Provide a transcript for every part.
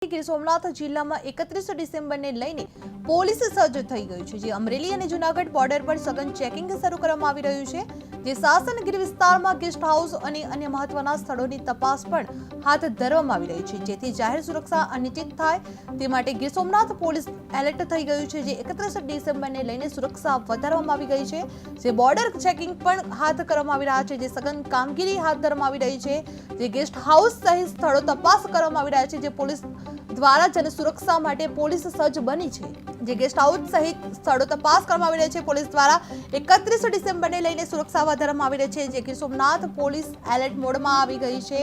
ગીર સોમનાથ જિલ્લામાં 31 ડિસેમ્બરને લઈને પોલીસ સજ્જ થઈ ગયું છે, જે અમરેલી અને જૂનાગઢ બોર્ડર પર સઘન ચેકિંગ શરૂ કરવામાં આવી રહ્યું છે, જે શાસન ગીર વિસ્તારમાં ગેસ્ટ હાઉસ અને અન્ય મહત્વના સ્થળોની તપાસ પણ હાથ ધરવામાં આવી રહી છે, જેથી જાહેર સુરક્ષા અનિશ્ચિત થાય તે માટે ગીર સોમનાથ પોલીસ એલર્ટ થઈ ગયું છે, જે 31 ડિસેમ્બરને લઈને સુરક્ષા વધારવામાં આવી ગઈ છે, જે બોર્ડર ચેકિંગ પણ હાથ કરવામાં આવી રહ્યા છે, જે સઘન કામગીરી હાથ ધરવામાં આવી રહી છે, જે ગેસ્ટ હાઉસ સહિત સ્થળો તપાસ કરવામાં આવી રહ્યા છે, જે પોલીસ દ્વારા જન સુરક્ષા માટે પોલીસ સજ્જ બની છે, જે ગેસ્ટ હાઉસ સહિત સ્થળો તપાસ કરવામાં આવી રહી છે. પોલીસ દ્વારા 31 ડિસેમ્બરને લઈને સુરક્ષા વધારવામાં આવી રહી છે, જે ગીર સોમનાથ પોલીસ એલર્ટ મોડમાં આવી ગઈ છે,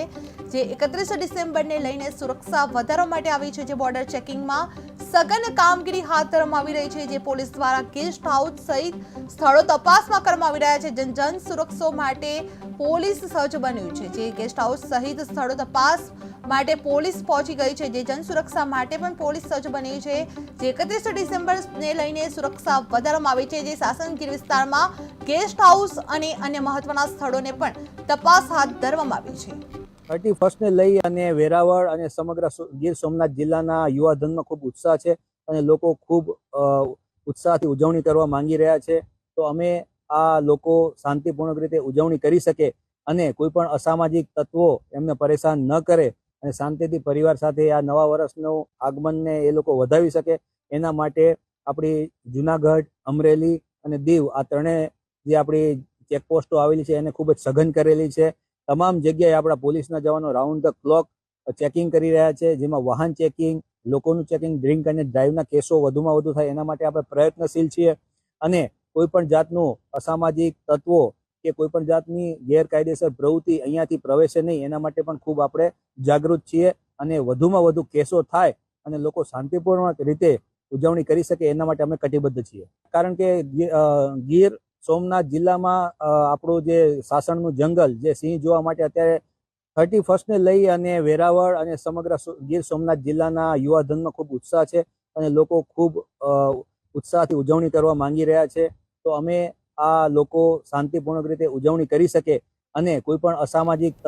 જે 31 ડિસેમ્બરને લઈને સુરક્ષા વધારવા માટે આવી છે, જે બોર્ડર ચેકિંગમાં સઘન કામગીરી હાથ ધરવામાં આવી રહી છે, જે પોલીસ દ્વારા ગેસ્ટ હાઉસ સહિત સ્થળો તપાસમાં કરવામાં આવી રહ્યા છે. જન સુરક્ષા માટે પોલીસ સજ્જ બન્યું છે, જે ગેસ્ટ હાઉસ સહિત સ્થળો તપાસ માટે પોલીસ પહોંચી ગઈ છે, જે જન સુરક્ષા માટે પણ પોલીસ સજ્જ બની છે, જે 31 ડિસેમ્બરને લઈને સુરક્ષા વધારવામાં આવી છે, જે શાસન ગીર વિસ્તારમાં ગેસ્ટ હાઉસ અને અન્ય મહત્વના સ્થળોને પણ તપાસ હાથ ધરવામાં આવી છે. 31 ને લઈ અને વેરાવળ અને સમગ્ર ગીર સોમનાથ જિલ્લાના યુવાધનમાં ખૂબ ઉત્સાહ છે અને લોકો ખૂબ ઉત્સાહથી ઉજવણી કરવા માંગી રહ્યા છે. તો અમે આ લોકો શાંતિપૂર્ણ રીતે ઉજવણી કરી શકે અને કોઈ પણ અસામાજિક તત્વો એમને પરેશાન ન કરે અને શાંતિથી પરિવાર સાથે આ નવા વર્ષનું આગમનને એ લોકો વધાવી શકે, એના માટે આપણી જૂનાગઢ, અમરેલી અને દીવ આ ત્રણેય જે આપણી ચેકપોસ્ટો આવેલી છે એને ખૂબ જ સઘન કરેલી છે. તમામ જગ્યાએ આપણા પોલીસના જવાનો રાઉન્ડ ધ ક્લોક ચેકિંગ કરી રહ્યા છે, જેમાં વાહન ચેકિંગ, લોકોનું ચેકિંગ, ડ્રિંક અને ડ્રાઈવના કેસો વધુમાં વધુ થાય એના માટે આપણે પ્રયત્નશીલ છીએ અને કોઈ પણ જાતનું અસામાજિક તત્વો કે કોઈ પણ જાતની ગેરકાયદેસર પ્રવૃત્તિ અહીંયાથી પ્રવેશે નહીં એના માટે પણ ખૂબ આપણે જાગૃત છીએ અને વધુમાં વધુ કેસો થાય અને લોકો શાંતિપૂર્ણ રીતે ઉજવણી કરી શકે એના માટે અમે કટિબદ્ધ છીએ. કારણ કે ગીર સોમનાથ જિલ્લામાં આપણું જે સાસણનું જંગલ, જે સિંહ જોવા માટે અત્યારે 31 ને લઈ અને વેરાવળ અને સમગ્ર ગીર સોમનાથ જિલ્લાના યુવાધનમાં ખૂબ ઉત્સાહ છે અને લોકો ખૂબ ઉત્સાહથી ઉજવણી કરવા માંગી રહ્યા છે. તો અમે આ લોકો શાંતિપૂર્ણ રીતે ઉજવણી કરી શકે અને કોઈ પણ અસામાજિક